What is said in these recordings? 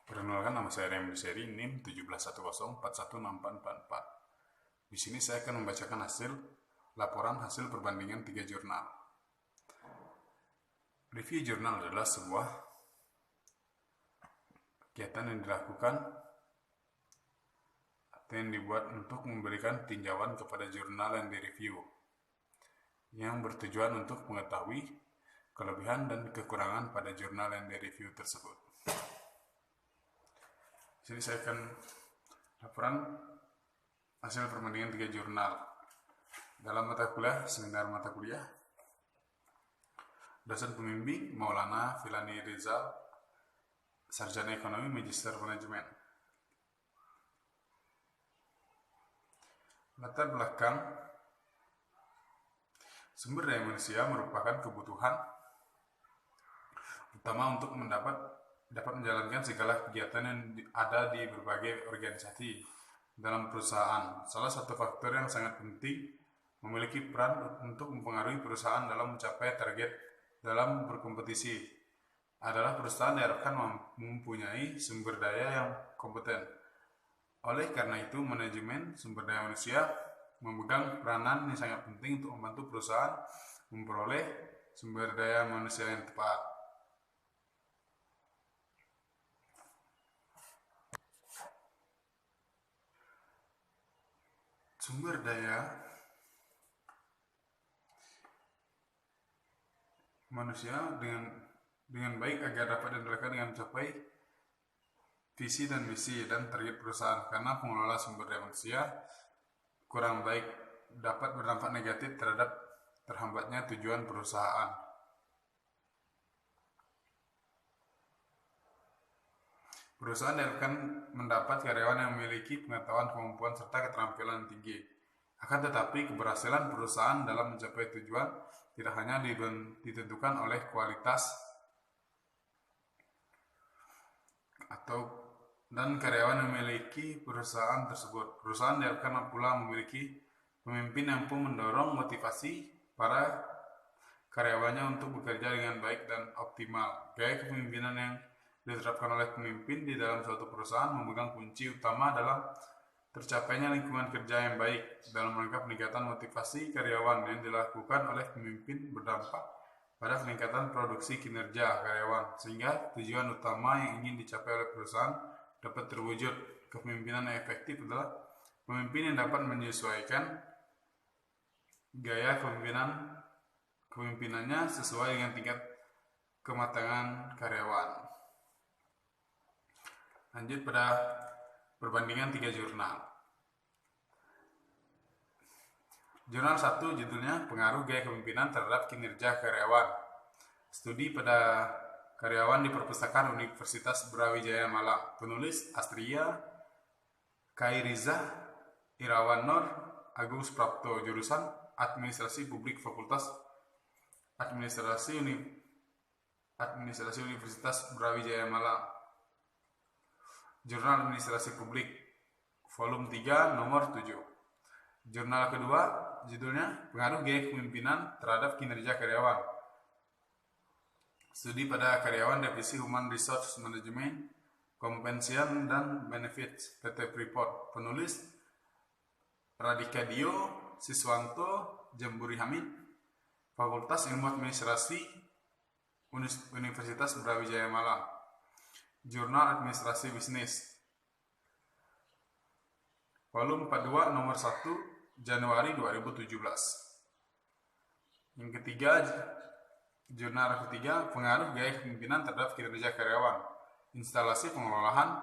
Perkenalkan, nama saya Rem Seri, NIM 1710416444. Di sini saya akan membacakan laporan hasil perbandingan 3 jurnal. Review jurnal adalah sebuah kegiatan yang dilakukan atau yang dibuat untuk memberikan tinjauan kepada jurnal yang direview, yang bertujuan untuk mengetahui kelebihan dan kekurangan pada jurnal yang direview tersebut. Jadi saya akan laporan hasil perbandingan 3 jurnal dalam mata kuliah, seminar mata kuliah. Dosen pembimbing Maulana Filani Rizal, Sarjana Ekonomi, Magister Manajemen. Latar belakang: sumber daya manusia merupakan kebutuhan utama untuk dapat menjalankan segala kegiatan yang ada di berbagai organisasi dalam perusahaan. Salah satu faktor yang sangat penting memiliki peran untuk mempengaruhi perusahaan dalam mencapai target dalam berkompetisi adalah perusahaan diharapkan mempunyai sumber daya yang kompeten. Oleh karena itu, manajemen sumber daya manusia memegang peranan yang sangat penting untuk membantu perusahaan memperoleh sumber daya manusia yang tepat. Sumber daya manusia dengan baik agar dapat digunakan dengan mencapai visi dan misi dan target perusahaan, karena pengelola sumber daya manusia kurang baik dapat berdampak negatif terhadap terhambatnya tujuan perusahaan. Perusahaan diharapkan mendapat karyawan yang memiliki pengetahuan, kemampuan, serta keterampilan tinggi. Akan tetapi, keberhasilan perusahaan dalam mencapai tujuan tidak hanya ditentukan oleh kualitas dan karyawan yang memiliki perusahaan tersebut. Perusahaan diharapkan pula memiliki pemimpin yang mampu mendorong motivasi para karyawannya untuk bekerja dengan baik dan optimal. Gaya kepemimpinan yang diterapkan oleh pemimpin di dalam suatu perusahaan memegang kunci utama dalam tercapainya lingkungan kerja yang baik. Dalam rangka peningkatan motivasi karyawan yang dilakukan oleh pemimpin berdampak pada peningkatan produksi kinerja karyawan, sehingga tujuan utama yang ingin dicapai oleh perusahaan dapat terwujud. Kepemimpinan yang efektif adalah pemimpin yang dapat menyesuaikan gaya kepemimpinannya sesuai dengan tingkat kematangan karyawan. Lanjut pada perbandingan 3 jurnal. Jurnal 1 judulnya Pengaruh Gaya Kepemimpinan Terhadap Kinerja Karyawan. Studi pada karyawan di Perpustakaan Universitas Brawijaya Malang. Penulis Astria Kairiza Irawan Nur Agung Suprapto. Jurusan Administrasi Publik, Fakultas Administrasi Universitas Brawijaya Malang. Jurnal Administrasi Publik, volume 3, nomor 7. Jurnal kedua, judulnya Pengaruh Gaya Kepemimpinan Terhadap Kinerja Karyawan. Studi pada karyawan, Divisi Human Resource Management, Compensation dan Benefits, PT Freeport. Penulis Radika Dio Siswanto Jamburi Hamid, Fakultas Ilmu Administrasi Universitas Brawijaya Malang. Jurnal Administrasi Bisnis, volume 42, nomor 1, Januari 2017. Yang ketiga, jurnal ketiga, Pengaruh Gaya Kepemimpinan Terhadap Kinerja Karyawan. Instalasi Pengelolaan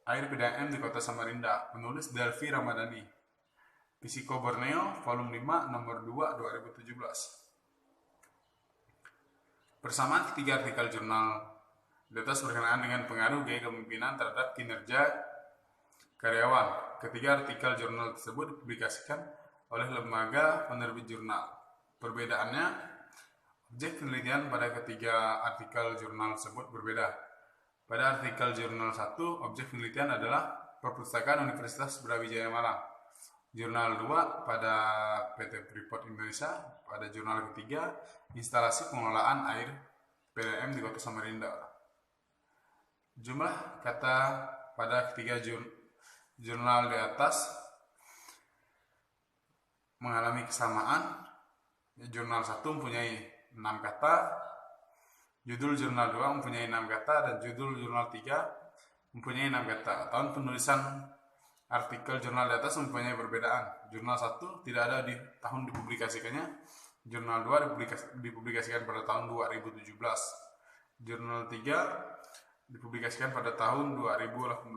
Air PDAM di Kota Samarinda. Penulis Delvi Ramadhani, Fisiko Borneo, volume 5, nomor 2, 2017. Persamaan ketiga artikel jurnal di atas berkenaan dengan pengaruh gaya kepemimpinan terhadap kinerja karyawan. Ketiga artikel jurnal tersebut dipublikasikan oleh lembaga penerbit jurnal. Perbedaannya, objek penelitian pada ketiga artikel jurnal tersebut berbeda. Pada artikel jurnal 1, objek penelitian adalah Perpustakaan Universitas Brawijaya Malang. Jurnal 2 pada PT Freeport Indonesia. Pada jurnal ketiga, instalasi pengelolaan air PDAM di Kota Samarinda. Jumlah kata pada ketiga jurnal di atas mengalami kesamaan. Jurnal 1 mempunyai 6 kata, judul jurnal 2 mempunyai 6 kata, dan judul jurnal 3 mempunyai 6 kata. Tahun penulisan artikel jurnal di atas mempunyai perbedaan. Jurnal 1 tidak ada di tahun dipublikasikannya. Jurnal 2 dipublikasikan pada tahun 2017. Jurnal 3 dipublikasikan pada tahun 2018.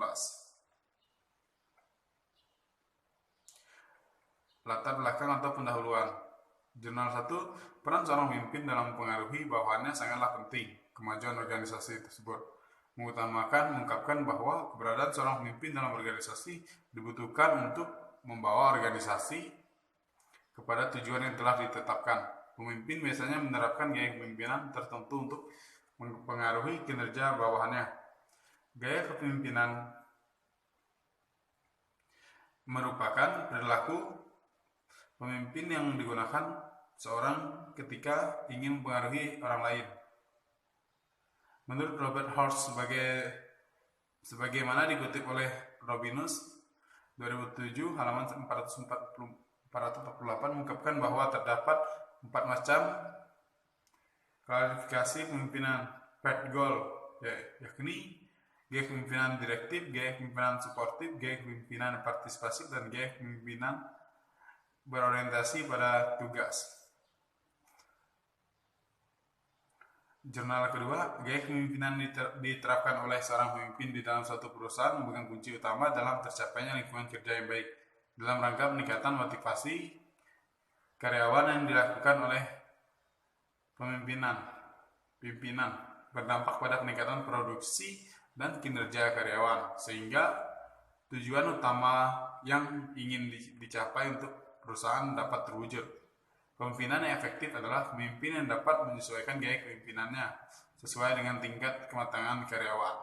Latar belakang atau pendahuluan. Jurnal 1, peran seorang pemimpin dalam mempengaruhi bawahannya sangatlah penting. Kemajuan organisasi tersebut mengungkapkan bahwa keberadaan seorang pemimpin dalam organisasi dibutuhkan untuk membawa organisasi kepada tujuan yang telah ditetapkan. Pemimpin biasanya menerapkan gaya kepemimpinan tertentu untuk mempengaruhi kinerja bawahannya. Gaya kepemimpinan merupakan perilaku pemimpin yang digunakan seorang ketika ingin mempengaruhi orang lain. Menurut Robert Horst sebagaimana dikutip oleh Robinus 2007 halaman 448 mengungkapkan bahwa terdapat 4 macam klasifikasi pemimpinan PET goal, yakni gaya kepemimpinan direktif, gaya kepemimpinan suportif, gaya kepemimpinan partisipasif, dan gaya kepemimpinan berorientasi pada tugas. Jurnal kedua, gaya kepemimpinan diterapkan oleh seorang pemimpin di dalam suatu perusahaan memegang kunci utama dalam tercapainya lingkungan kerja yang baik dalam rangka peningkatan motivasi karyawan yang dilakukan oleh pimpinan berdampak pada peningkatan produksi dan kinerja karyawan, sehingga tujuan utama yang ingin dicapai untuk perusahaan dapat terwujud. Pemimpinan yang efektif adalah pemimpin yang dapat menyesuaikan gaya kepemimpinannya sesuai dengan tingkat kematangan karyawan.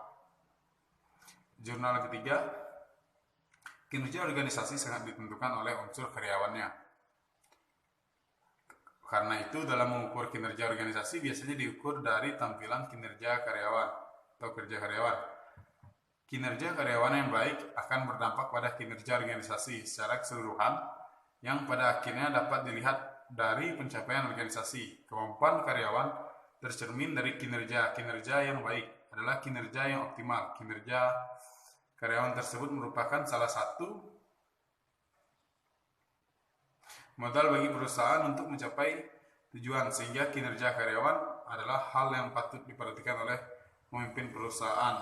Jurnal ketiga, kinerja organisasi sangat ditentukan oleh unsur karyawannya. Karena itu, dalam mengukur kinerja organisasi biasanya diukur dari tampilan kinerja karyawan atau kerja karyawan. Kinerja karyawan yang baik akan berdampak pada kinerja organisasi secara keseluruhan, yang pada akhirnya dapat dilihat dari pencapaian organisasi. Kemampuan karyawan tercermin dari kinerja. Kinerja yang baik adalah kinerja yang optimal. Kinerja karyawan tersebut merupakan salah satu modal bagi perusahaan untuk mencapai tujuan, sehingga kinerja karyawan adalah hal yang patut diperhatikan oleh pemimpin perusahaan.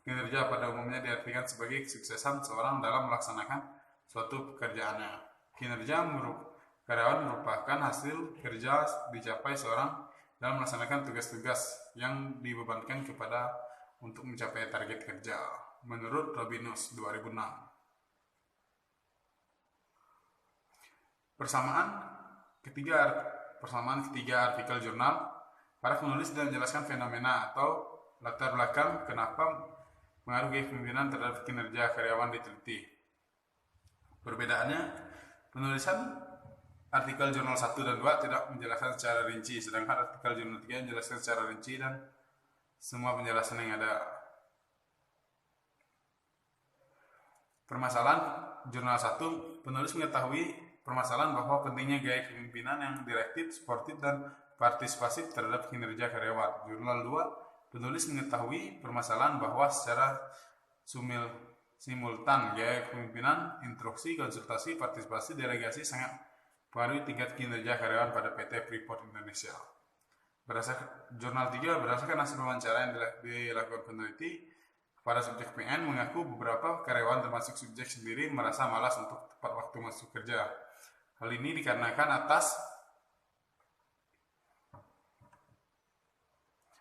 Kinerja pada umumnya diartikan sebagai kesuksesan seorang dalam melaksanakan suatu pekerjaannya. Kinerja karyawan merupakan hasil kerja dicapai seorang dalam melaksanakan tugas-tugas yang dibebankan kepada untuk mencapai target kerja. Menurut Robinus 2006. Persamaan ketiga artikel jurnal. Para penulis tidak menjelaskan fenomena atau latar belakang kenapa pengaruh gaya kepemimpinan terhadap kinerja karyawan diteliti. Perbedaannya, penulisan artikel jurnal 1 dan 2 tidak menjelaskan secara rinci, sedangkan artikel jurnal 3 menjelaskan secara rinci dan semua penjelasan yang ada. Permasalahan jurnal 1, penulis mengetahui permasalahan bahwa pentingnya gaya kepemimpinan yang direktif, sportif, dan partisipasif terhadap kinerja karyawan. Jurnal 2, penulis mengetahui permasalahan bahwa secara simultan gaya kepemimpinan, instruksi, konsultasi, partisipasi, delegasi sangat mempengaruhi tingkat kinerja karyawan pada PT Freeport Indonesia. Jurnal 3, berdasarkan hasil wawancara yang dilakukan peneliti kepada subjek PN, mengaku beberapa karyawan termasuk subjek sendiri merasa malas untuk tepat waktu masuk kerja. Hal ini dikarenakan atas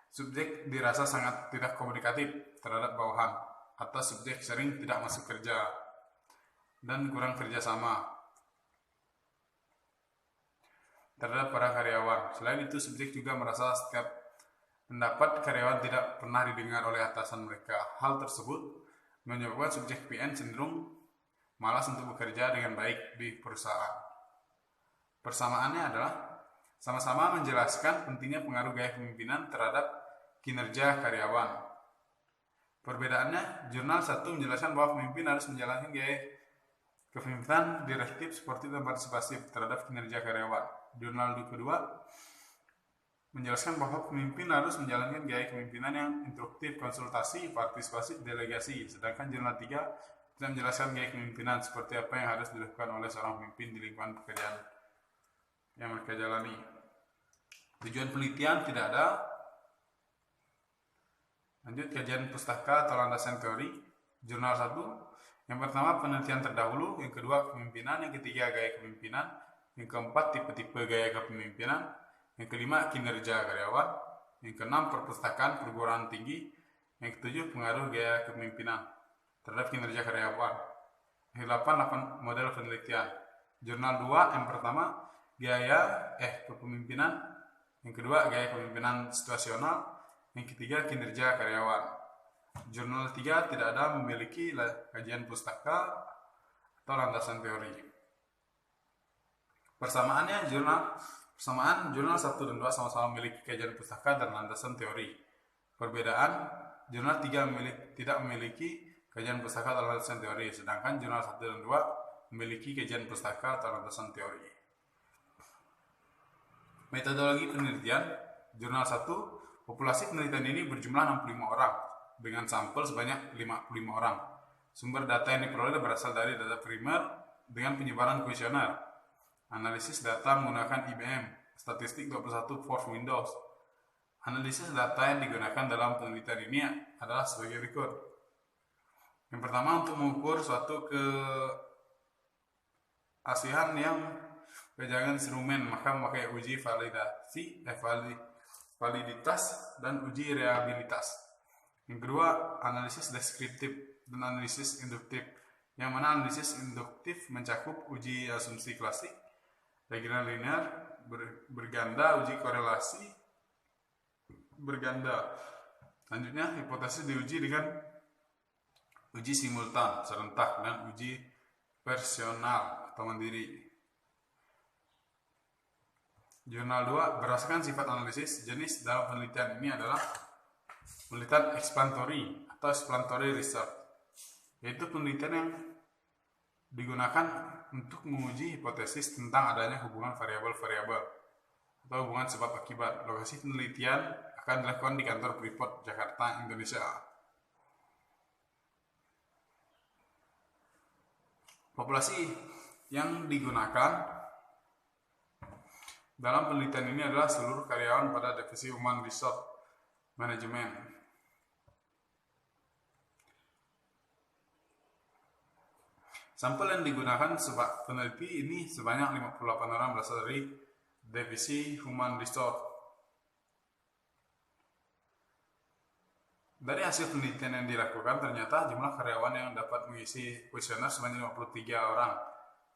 subjek dirasa sangat tidak komunikatif terhadap bawahan, atas subjek sering tidak masuk kerja dan kurang kerjasama terhadap para karyawan. Selain itu, subjek juga merasa setiap pendapat karyawan tidak pernah didengar oleh atasan mereka. Hal tersebut menyebabkan subjek PN cenderung malas untuk bekerja dengan baik di perusahaan. Persamaannya adalah sama-sama menjelaskan pentingnya pengaruh gaya kepemimpinan terhadap kinerja karyawan. Perbedaannya, jurnal 1 menjelaskan bahwa pemimpin harus menjalankan gaya kepemimpinan direktif, sportif, dan partisipasif terhadap kinerja karyawan. Jurnal kedua menjelaskan bahwa pemimpin harus menjalankan gaya kepemimpinan yang instruktif, konsultasi, partisipasi, delegasi. Sedangkan jurnal 3 tidak menjelaskan gaya kepemimpinan seperti apa yang harus dilakukan oleh seorang pemimpin di lingkungan pekerjaan yang mereka jalani. Tujuan penelitian tidak ada. Lanjut, kajian pustaka atau landasan teori. Jurnal 1. Yang pertama, penelitian terdahulu. Yang kedua, kepemimpinan. Yang ketiga, gaya kepemimpinan. Yang keempat, tipe-tipe gaya kepemimpinan. Yang kelima, kinerja karyawan. Yang keenam, perpustakaan perguruan tinggi. Yang ketujuh, pengaruh gaya kepemimpinan terhadap kinerja karyawan. Yang delapan, model penelitian. Jurnal 2, yang pertama, gaya kepemimpinan. Yang kedua, gaya kepemimpinan situasional. Yang ketiga, kinerja karyawan. Jurnal 3 tidak ada memiliki kajian pustaka atau landasan teori. Persamaan jurnal 1 dan 2 sama-sama memiliki kajian pustaka dan landasan teori. Perbedaan, jurnal 3 tidak memiliki kajian pustaka atau landasan teori, sedangkan jurnal 1 dan 2 memiliki kajian pustaka atau landasan teori. Metodologi penelitian, jurnal 1, populasi penelitian ini berjumlah 65 orang dengan sampel sebanyak 55 orang. Sumber data yang diperoleh berasal dari data primer dengan penyebaran kuesioner. Analisis data menggunakan IBM, statistik 21 for Windows. Analisis data yang digunakan dalam penelitian ini adalah sebagai berikut. Yang pertama, untuk mengukur suatu keasihan yang kejangan instrumen, maka memakai uji validitas dan uji reliabilitas. Yang kedua, analisis deskriptif dan analisis induktif, yang mana analisis induktif mencakup uji asumsi klasik, diagram linear, berganda, uji korelasi berganda. Selanjutnya, hipotesis diuji dengan uji simultan, serentak, dan uji personal atau mandiri. Jurnal 2, berdasarkan sifat analisis, jenis dalam penelitian ini adalah penelitian explanatory atau explanatory research, yaitu penelitian yang digunakan untuk menguji hipotesis tentang adanya hubungan variabel-variabel atau hubungan sebab akibat. Lokasi penelitian akan dilakukan di kantor Freeport, Jakarta, Indonesia. Populasi yang digunakan dalam penelitian ini adalah seluruh karyawan pada divisi Human Resource Management. Sampel yang digunakan peneliti ini sebanyak 58 orang berasal dari divisi Human Resource. Dari hasil penelitian yang dilakukan, ternyata jumlah karyawan yang dapat mengisi kuesioner sebanyak 53 orang.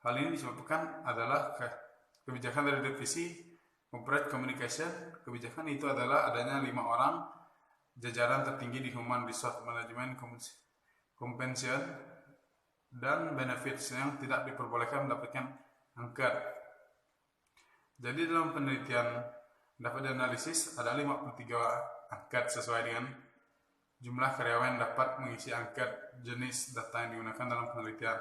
Hal ini disebabkan adalah kebijakan dari divisi Corporate Communication. Kebijakan itu adalah adanya 5 orang jajaran tertinggi di Human Resource Management Compensation dan benefits yang tidak diperbolehkan mendapatkan angket. Jadi dalam penelitian dapat dianalisis ada 53 angket sesuai dengan jumlah karyawan yang dapat mengisi angket jenis data yang digunakan dalam penelitian.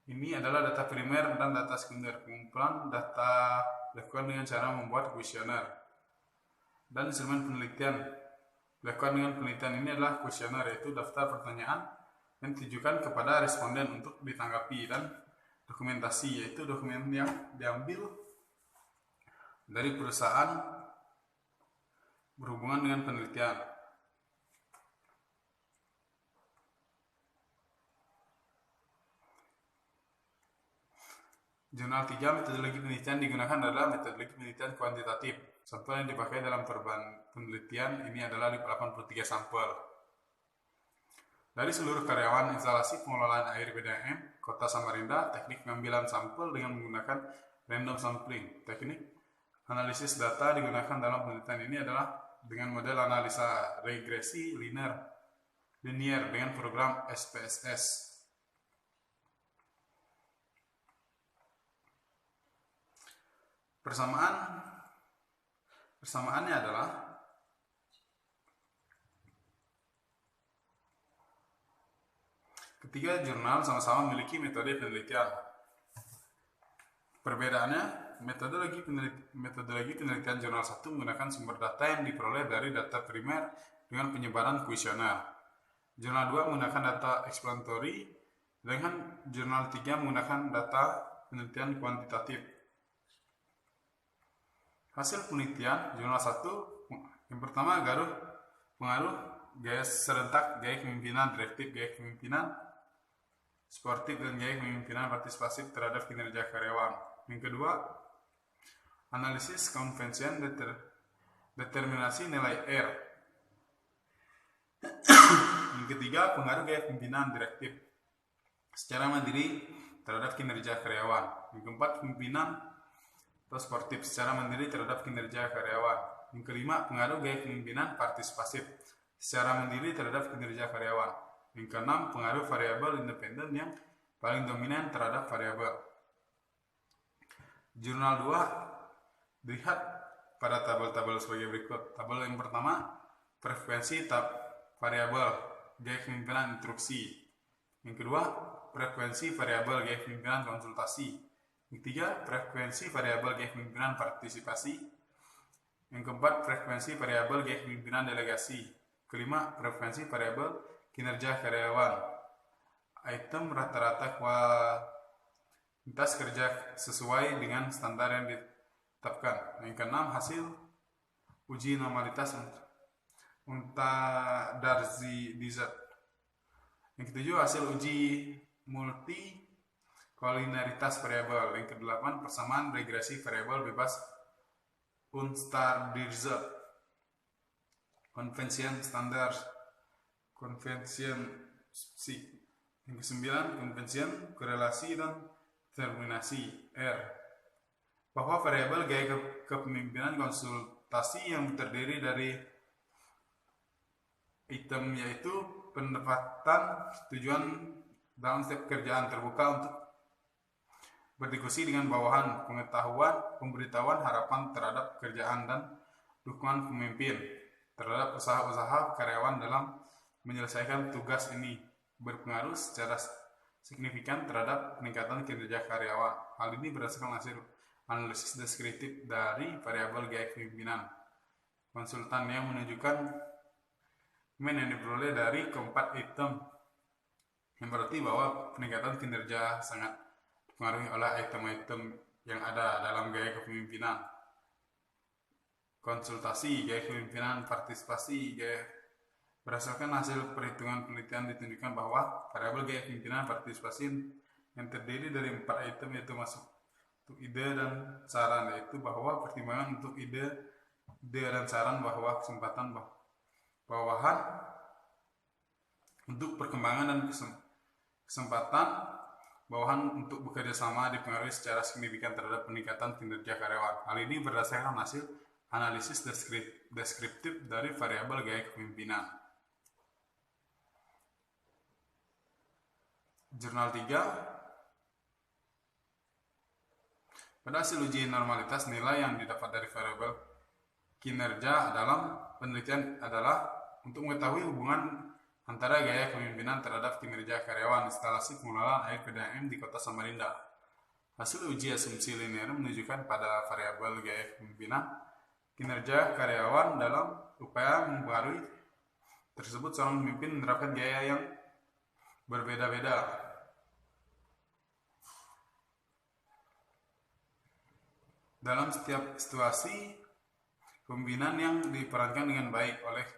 Ini adalah data primer dan data sekunder. Pengumpulan data dilakukan dengan cara membuat kuesioner. Dan instrumen penelitian dilakukan dengan penelitian ini adalah kuesioner, yaitu daftar pertanyaan yang ditujukan kepada responden untuk ditanggapi, dan dokumentasi, yaitu dokumen yang diambil dari perusahaan berhubungan dengan penelitian. Jurnal 3, metodologi penelitian digunakan adalah metodologi penelitian kuantitatif. Sampel yang dipakai dalam penelitian ini adalah 83 sampel. Dari seluruh karyawan instalasi pengelolaan air PDAM Kota Samarinda, teknik pengambilan sampel dengan menggunakan random sampling. Teknik analisis data digunakan dalam penelitian ini adalah dengan model analisa regresi linear dengan program SPSS. Persamaannya adalah Ketiga jurnal sama-sama memiliki metode penelitian. Perbedaannya, metodologi penelitian jurnal 1 menggunakan sumber data yang diperoleh dari data primer dengan penyebaran kuesioner. Jurnal 2 menggunakan data explanatory, dengan jurnal 3 menggunakan data penelitian kuantitatif. Hasil penelitian jurnal 1, yang pertama pengaruh gaya serentak, gaya kepemimpinan direktif, gaya kepemimpinan sportif, dan gaya kepemimpinan partisipasif terhadap kinerja karyawan. Yang kedua, analisis konvensian determinasi nilai R. Yang ketiga, pengaruh gaya kepemimpinan direktif secara mandiri terhadap kinerja karyawan. Yang keempat, kepemimpinan atau sportif secara mandiri terhadap kinerja karyawan. Yang kelima, pengaruh gaya kepemimpinan partisipasif secara mandiri terhadap kinerja karyawan. Yang keenam, pengaruh variabel independen yang paling dominan terhadap variabel. Jurnal 2 dilihat pada tabel-tabel sebagai berikut. Tabel yang pertama, frekuensi variabel gaya kepemimpinan instruksi. Yang kedua, frekuensi variabel gaya kepemimpinan konsultasi. Yang ketiga, frekuensi variabel gaya kepemimpinan partisipasi. Yang keempat, frekuensi variabel gaya kepemimpinan delegasi. Kelima, frekuensi variabel kinerja karyawan. Item rata-rata kualitas kerja sesuai dengan standar yang ditetapkan. Yang keenam, hasil uji normalitas Darzi-Dizet. Yang ketujuh, hasil uji multi kolinaritas variabel. Yang kedelapan, persamaan regresi variabel bebas Unstandardized. Konvensi. Yang kesembilan, konvensi korelasi dan determinasi R. Bahwa variabel gaya kepemimpinan konsultasi yang terdiri dari item yaitu pendapatan, tujuan dalam setiap kerjaan, terbuka untuk berdiskusi dengan bawahan, pengetahuan, pemberitahuan harapan terhadap kerjaan, dan dukungan pemimpin terhadap usaha-usaha karyawan dalam menyelesaikan tugas ini berpengaruh secara signifikan terhadap peningkatan kinerja karyawan. Hal ini berdasarkan hasil analisis deskriptif dari variabel gaya kepemimpinan konsultan yang menunjukkan yang diperoleh dari keempat item, yang berarti bahwa peningkatan kinerja sangat dipengaruhi oleh item-item yang ada dalam gaya kepemimpinan konsultasi, gaya kepemimpinan partisipasi, berdasarkan hasil perhitungan penelitian ditunjukkan bahwa variabel gaya kepemimpinan partisipasi yang terdiri dari 4 item yaitu masuk untuk ide dan saran, yaitu bahwa pertimbangan untuk ide dan saran, bahwa kesempatan bawahan untuk perkembangan dan kesempatan bawahan untuk bekerja sama dipengaruhi secara signifikan terhadap peningkatan kinerja karyawan. Hal ini berdasarkan hasil analisis deskriptif dari variabel gaya kepemimpinan. Jurnal 3. Pada hasil uji normalitas, nilai yang didapat dari variabel kinerja dalam penelitian adalah untuk mengetahui hubungan antara gaya kepemimpinan terhadap kinerja karyawan instalasi pengelolaan air PDAM di Kota Samarinda. Hasil uji asumsi linear menunjukkan pada variabel gaya kepemimpinan kinerja karyawan dalam upaya mempengaruhi tersebut, seorang pemimpin menerapkan gaya yang berbeda-beda. Dalam setiap situasi kepemimpinan yang diperankan dengan baik oleh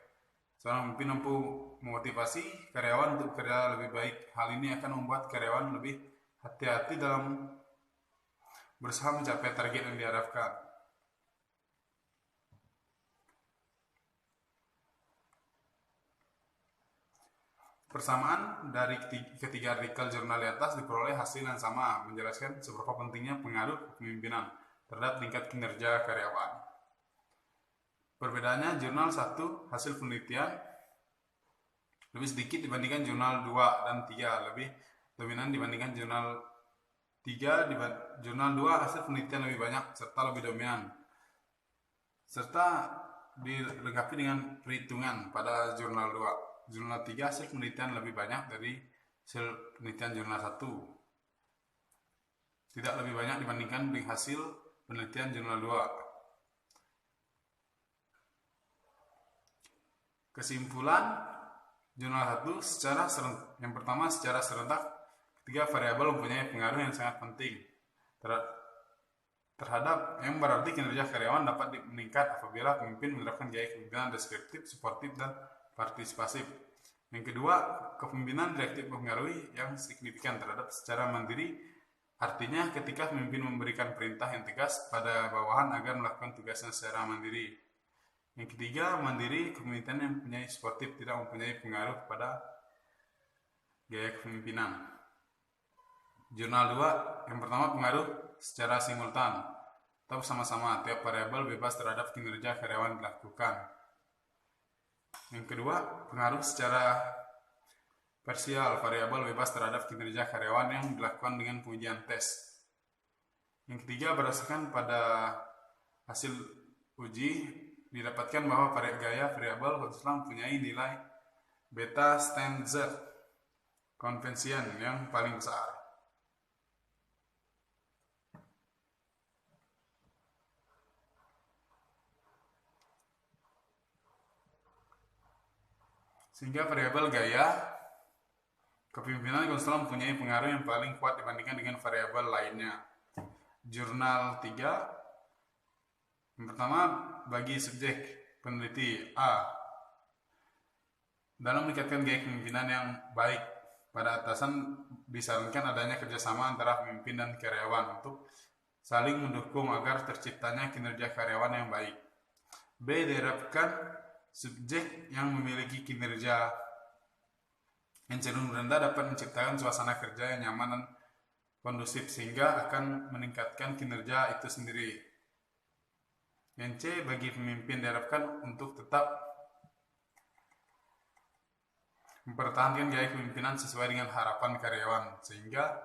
seorang pemimpin mampu memotivasi karyawan untuk bekerja lebih baik. Hal ini akan membuat karyawan lebih hati-hati dalam berusaha mencapai target yang diharapkan. Persamaan dari ketiga artikel jurnal di atas diperoleh hasil yang sama, menjelaskan seberapa pentingnya pengaruh kepemimpinan terhadap tingkat kinerja karyawan. Perbedaannya, jurnal 1 hasil penelitian lebih sedikit dibandingkan jurnal 2 dan 3, lebih dominan dibandingkan jurnal 3. Jurnal 2 hasil penelitian lebih banyak serta lebih dominan, serta dilengkapi dengan perhitungan pada jurnal 2. Jurnal 3 hasil penelitian lebih banyak dari hasil penelitian jurnal 1 tidak lebih banyak dibandingkan dengan hasil penelitian jurnal 2. Kesimpulan jurnal 1 yang pertama secara serentak ketiga variabel mempunyai pengaruh yang sangat penting terhadap yang berarti kinerja karyawan dapat meningkat apabila pemimpin menerapkan gaya kepemimpinan deskriptif, suportif, dan partisipasif. Yang kedua, kepemimpinan direktif mempengaruhi yang signifikan terhadap secara mandiri, artinya ketika pemimpin memberikan perintah yang tegas pada bawahan agar melakukan tugasnya secara mandiri. Yang ketiga, mandiri kepemimpinan yang mempunyai suportif tidak mempunyai pengaruh pada gaya kepemimpinan. Jurnal 2, yang pertama pengaruh secara simultan atau sama-sama tiap variabel bebas terhadap kinerja karyawan dilakukan. Yang kedua, pengaruh secara parsial variabel bebas terhadap kinerja karyawan yang dilakukan dengan pengujian tes. Yang ketiga, berdasarkan pada hasil uji didapatkan bahwa gaya variabel konvensional mempunyai nilai beta Stanzer konvensian yang paling besar. Sehingga variabel gaya kepemimpinan konvensional mempunyai pengaruh yang paling kuat dibandingkan dengan variabel lainnya. Jurnal 3, yang pertama bagi subjek peneliti A dalam meningkatkan gaya kepemimpinan yang baik pada atasan disarankan adanya kerjasama antara pemimpin dan karyawan untuk saling mendukung agar terciptanya kinerja karyawan yang baik. B, diharapkan subjek yang memiliki kinerja yang cenderung rendah dapat menciptakan suasana kerja yang nyaman dan kondusif sehingga akan meningkatkan kinerja itu sendiri. Yang C, bagi pemimpin diharapkan untuk tetap mempertahankan gaya kepemimpinan sesuai dengan harapan karyawan sehingga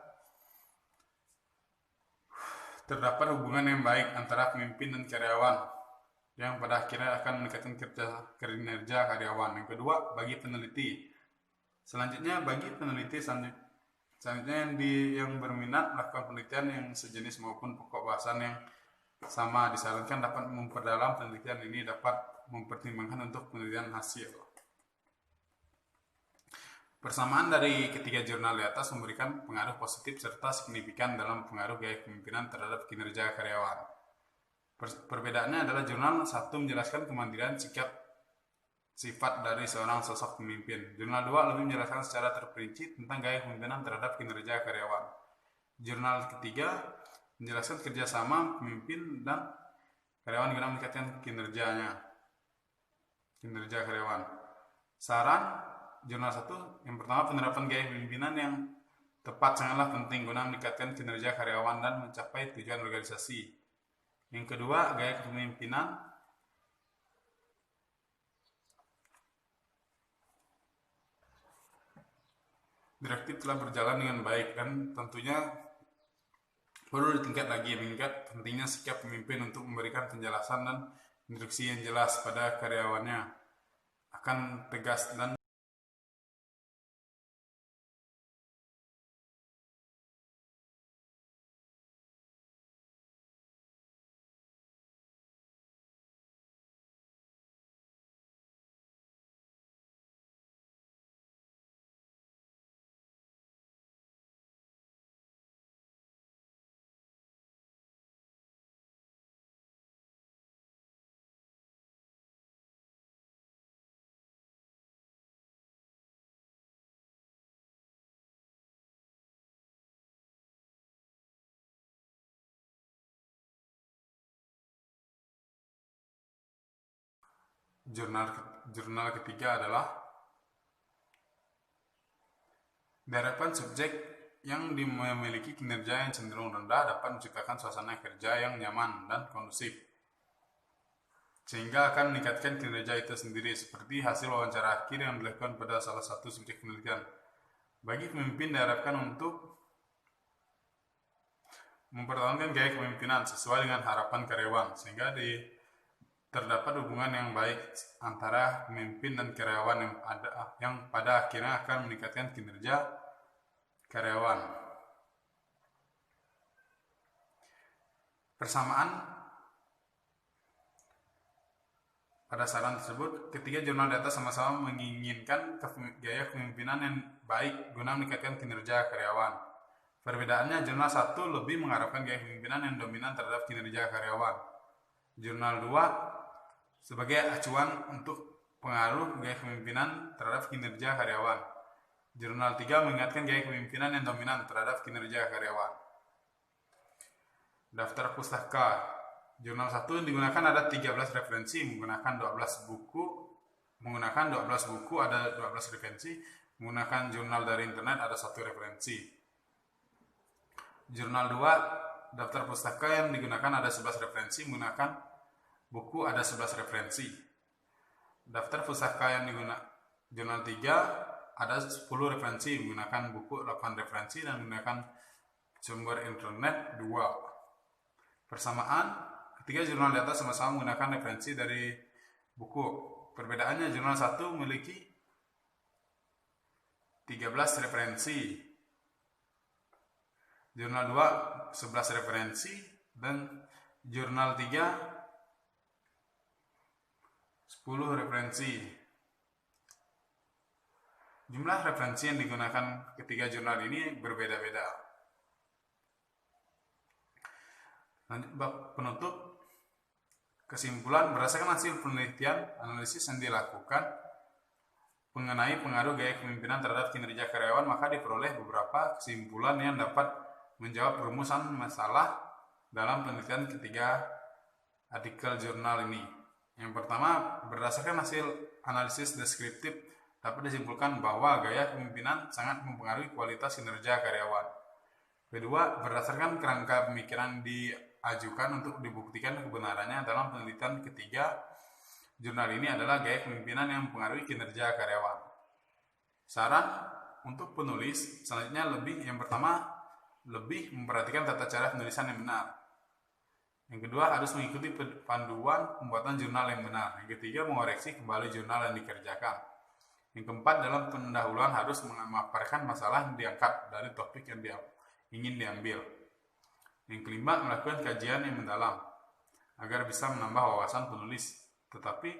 terdapat hubungan yang baik antara pemimpin dan karyawan yang pada akhirnya akan meningkatkan kinerja karyawan. Yang kedua, bagi peneliti. Selanjutnya bagi peneliti yang berminat melakukan penelitian yang sejenis maupun pokok bahasan yang sama disarankan dapat memperdalam penelitian ini dapat mempertimbangkan untuk penelitian hasil. Persamaan dari ketiga jurnal di atas memberikan pengaruh positif serta signifikan dalam pengaruh gaya kepemimpinan terhadap kinerja karyawan. Perbedaannya adalah jurnal 1 menjelaskan kemandirian sikap sifat dari seorang sosok pemimpin. Jurnal 2 lebih menjelaskan secara terperinci tentang gaya kepemimpinan terhadap kinerja karyawan. Jurnal ketiga menjelaskan kerjasama pemimpin dan karyawan guna meningkatkan kinerja karyawan. Saran jurnal 1 yang pertama, penerapan gaya kepemimpinan yang tepat sangatlah penting guna meningkatkan kinerja karyawan dan mencapai tujuan organisasi. Yang kedua, gaya kepemimpinan direktif telah berjalan dengan baik dan tentunya perlu meningkat pentingnya sikap pemimpin untuk memberikan penjelasan dan instruksi yang jelas pada karyawannya akan tegas dan jurnal ketiga adalah diharapkan subjek yang memiliki kinerja yang cenderung rendah dapat menciptakan suasana kerja yang nyaman dan kondusif sehingga akan meningkatkan kinerja itu sendiri seperti hasil wawancara akhir yang dilakukan pada salah satu subjek penelitian. Bagi pemimpin diharapkan untuk mempertahankan gaya kepemimpinan sesuai dengan harapan karyawan sehingga terdapat hubungan yang baik antara pemimpin dan karyawan yang pada akhirnya akan meningkatkan kinerja karyawan. Persamaan pada saran tersebut, ketiga jurnal data sama-sama menginginkan gaya kepemimpinan yang baik guna meningkatkan kinerja karyawan. Perbedaannya, jurnal 1 lebih mengharapkan gaya kepemimpinan yang dominan terhadap kinerja karyawan. Jurnal 2 sebagai acuan untuk pengaruh gaya kepemimpinan terhadap kinerja karyawan. Jurnal 3 mengingatkan gaya kepemimpinan yang dominan terhadap kinerja karyawan. Daftar pustaka. Jurnal 1 yang digunakan ada 13 referensi, menggunakan 12 buku, ada 12 referensi, menggunakan jurnal dari internet ada 1 referensi. Jurnal 2, daftar pustaka yang digunakan ada 11 referensi, menggunakan buku ada 11 referensi. Daftar pustaka yang digunakan jurnal 3 ada 10 referensi, menggunakan buku 8 referensi dan menggunakan sumber internet 2. Persamaan, ketiga jurnal data sama-sama menggunakan referensi dari buku. Perbedaannya, jurnal 1 memiliki 13 referensi, jurnal 2 11 referensi, dan jurnal 3 10 referensi. Jumlah referensi yang digunakan ketiga jurnal ini berbeda-beda. Lanjut bab penutup. Kesimpulan, berdasarkan hasil penelitian analisis yang dilakukan mengenai pengaruh gaya kepemimpinan terhadap kinerja karyawan, maka diperoleh beberapa kesimpulan yang dapat menjawab perumusan masalah dalam penelitian ketiga artikel jurnal ini. Yang pertama, berdasarkan hasil analisis deskriptif dapat disimpulkan bahwa gaya kepemimpinan sangat mempengaruhi kualitas kinerja karyawan. Kedua, berdasarkan kerangka pemikiran diajukan untuk dibuktikan kebenarannya dalam penelitian ketiga jurnal ini adalah gaya kepemimpinan yang mempengaruhi kinerja karyawan. Saran untuk penulis selanjutnya yang pertama, lebih memperhatikan tata cara penulisan yang benar. Yang kedua, harus mengikuti panduan pembuatan jurnal yang benar. Yang ketiga, mengoreksi kembali jurnal yang dikerjakan. Yang keempat, dalam pendahuluan harus memaparkan masalah yang diangkat dari topik yang ingin diambil. Yang kelima, melakukan kajian yang mendalam agar bisa menambah wawasan penulis, tetapi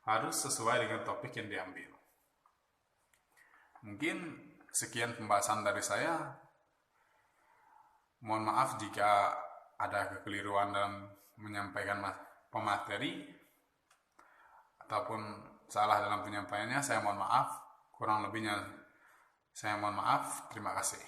harus sesuai dengan topik yang diambil. Mungkin sekian pembahasan dari saya. Mohon maaf jika ada kekeliruan dalam menyampaikan pemateri ataupun salah dalam penyampaiannya. Saya mohon maaf. Kurang lebihnya saya mohon maaf. Terima kasih.